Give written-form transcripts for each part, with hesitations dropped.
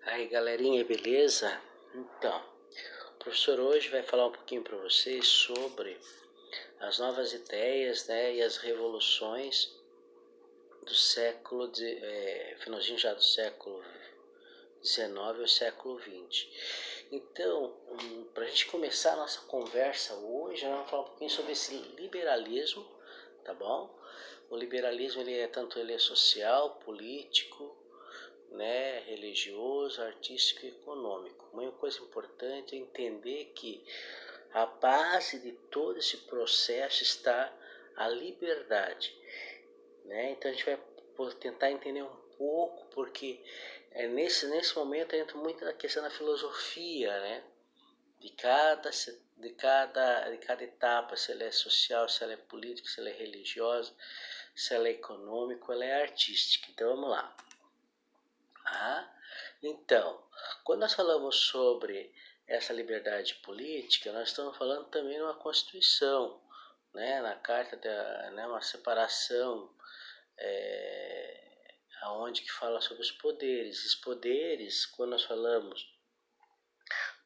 Aí galerinha, beleza? Então, o professor hoje vai falar um pouquinho para vocês sobre as novas ideias, né, e as revoluções do finalzinho já do século XIX ao século XX. Então, para a gente começar a nossa conversa hoje, nós vamos falar um pouquinho sobre esse liberalismo, tá bom? O liberalismo ele é social, político, né, religioso, artístico e econômico. Uma coisa importante é entender que a base de todo esse processo está a liberdade, né? Então a gente vai tentar entender um pouco, porque nesse momento entra muito na questão da filosofia, né? De cada etapa, se ela é social, se ela é política, se ela é religiosa, se ela é econômica, ela é artística. Então vamos lá. Então, quando nós falamos sobre essa liberdade política, nós estamos falando também de uma Constituição, né, na Carta, né, uma separação, aonde que fala sobre os poderes. Os poderes, quando nós falamos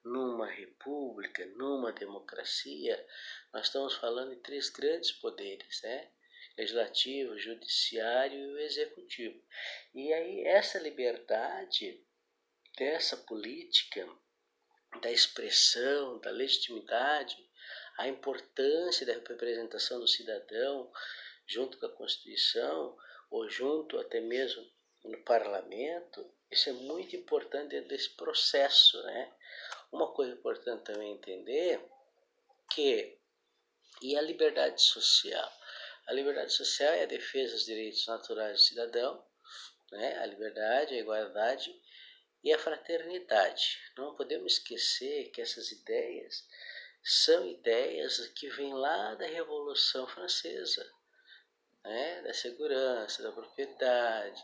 numa república, numa democracia, nós estamos falando de três grandes poderes, né? Legislativo, judiciário e o executivo. E aí essa liberdade dessa política, da expressão, da legitimidade, a importância da representação do cidadão junto com a Constituição ou junto até mesmo no parlamento, isso é muito importante dentro desse processo, né? Uma coisa importante também entender que e a liberdade social. A liberdade social é a defesa dos direitos naturais do cidadão, né? A liberdade, a igualdade e a fraternidade. Não podemos esquecer que essas ideias são ideias que vêm lá da Revolução Francesa, né? Da segurança, da propriedade.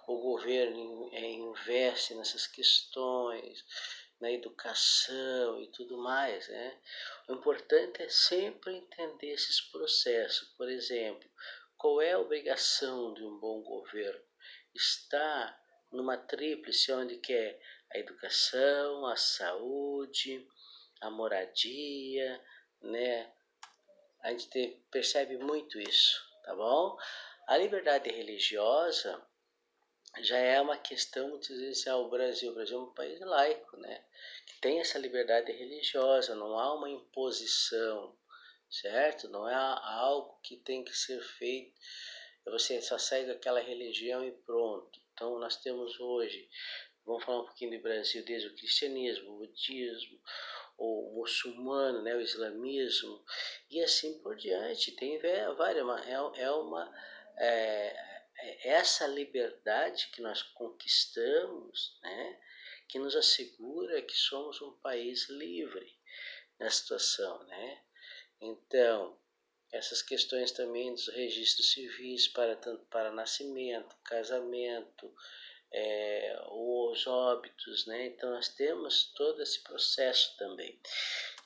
O governo investe nessas questões, na educação e tudo mais, né? O importante é sempre entender esses processos. Por exemplo, qual é a obrigação de um bom governo? Está numa tríplice onde que é a educação, a saúde, a moradia, né? A gente percebe muito isso, tá bom? A liberdade religiosa já é uma questão, muitas vezes, o Brasil é um país laico, né? Que tem essa liberdade religiosa, não há uma imposição, certo? Não é algo que tem que ser feito, você só segue aquela religião e pronto. Então nós temos hoje, vamos falar um pouquinho do Brasil, desde o cristianismo, o budismo, o muçulmano, né, o islamismo e assim por diante. Tem várias, essa liberdade que nós conquistamos, né, que nos assegura que somos um país livre na situação, né? Então, essas questões também dos registros civis tanto para nascimento, casamento, os óbitos, né? Então nós temos todo esse processo também.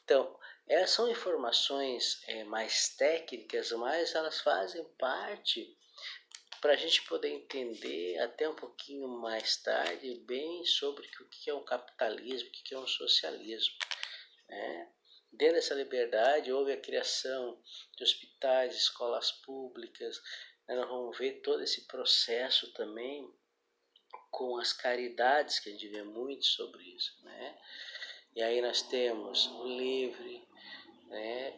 Então, essas são informações mais técnicas, mas elas fazem parte para a gente poder entender até um pouquinho mais tarde bem sobre o que é um capitalismo, o que é um socialismo, né? Dentro dessa liberdade houve a criação de hospitais, escolas públicas, né? Nós vamos ver todo esse processo também com as caridades, que a gente vê muito sobre isso, né? E aí nós temos o livre, né?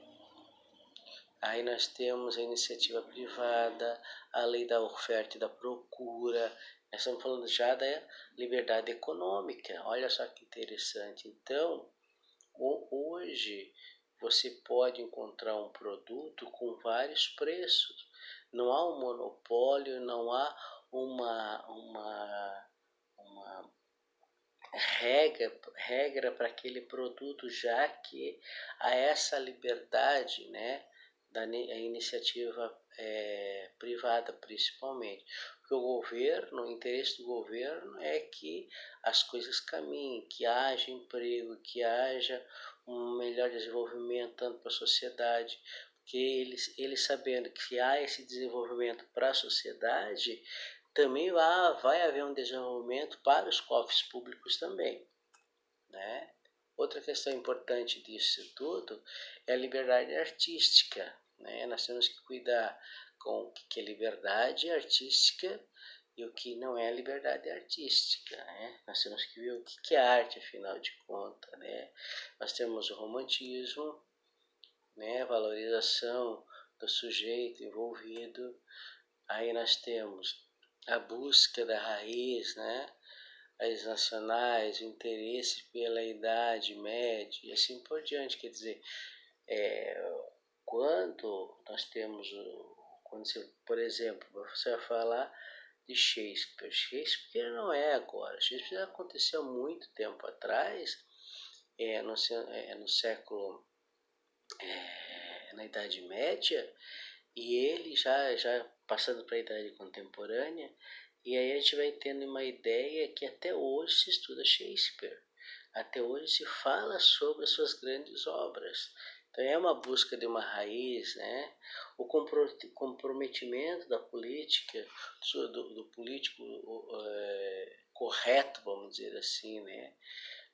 Aí nós temos a iniciativa privada, a lei da oferta e da procura. Nós estamos falando já da liberdade econômica. Olha só que interessante. Então, hoje você pode encontrar um produto com vários preços. Não há um monopólio, não há uma regra para aquele produto, já que há essa liberdade, né, da iniciativa privada principalmente. Porque o interesse do governo é que as coisas caminhem, que haja emprego, que haja um melhor desenvolvimento tanto para a sociedade, porque eles sabendo que há esse desenvolvimento para a sociedade, também vai haver um desenvolvimento para os cofres públicos também, né? Outra questão importante disso tudo é a liberdade artística, né? Nós temos que cuidar com o que é liberdade artística e o que não é liberdade artística, né? Nós temos que ver o que é arte, afinal de contas, né? Nós temos o romantismo, né? A valorização do sujeito envolvido. Aí nós temos a busca da raiz, né? As nacionais, o interesse pela Idade Média e assim por diante. Quer dizer, quando nós temos, quando você, por exemplo, você vai falar de Shakespeare. Shakespeare não é agora. Shakespeare aconteceu há muito tempo atrás, no século, na Idade Média, e ele já passando para a Idade Contemporânea, e aí a gente vai tendo uma ideia que até hoje se estuda Shakespeare. Até hoje se fala sobre as suas grandes obras. Então é uma busca de uma raiz, né? O comprometimento da política, do político correto, vamos dizer assim, né?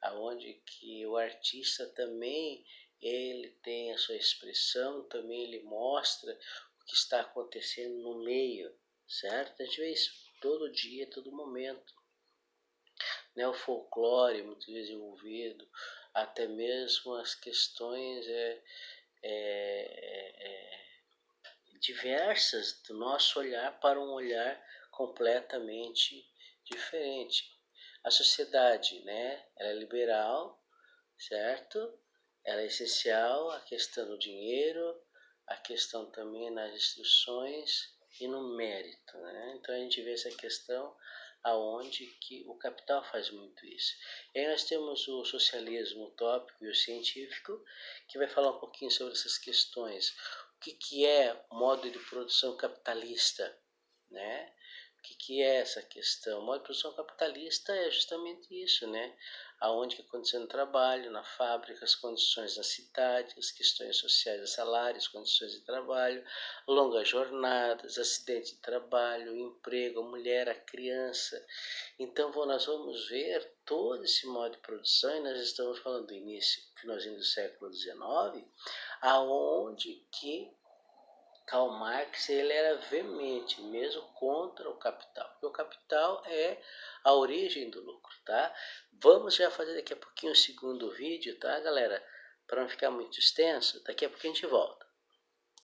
Aonde que o artista também ele tem a sua expressão, também ele mostra o que está acontecendo no meio, certo? A gente vê isso todo dia, todo momento, né? O folclore muito desenvolvido, até mesmo as questões diversas do nosso olhar para um olhar completamente diferente. A sociedade, né? Ela é liberal, certo? Ela é essencial, a questão do dinheiro, a questão também nas instruções e no mérito, né? Então a gente vê essa questão aonde que o capital faz muito isso. E aí nós temos o socialismo utópico e o científico, que vai falar um pouquinho sobre essas questões. O que é o modo de produção capitalista, né? O que é essa questão? O modo de produção capitalista é justamente isso, né? Aonde que aconteceu no trabalho, na fábrica, as condições na cidade, as questões sociais de salários, condições de trabalho, longas jornadas, acidente de trabalho, emprego, a mulher, a criança. Então nós vamos ver todo esse modo de produção, e nós estamos falando do início, finalzinho do século XIX, aonde que Karl Marx ele era veemente mesmo contra o capital, porque o capital é a origem do lucro, tá? Vamos já fazer daqui a pouquinho o segundo vídeo, tá, galera? Para não ficar muito extenso, daqui a pouquinho a gente volta.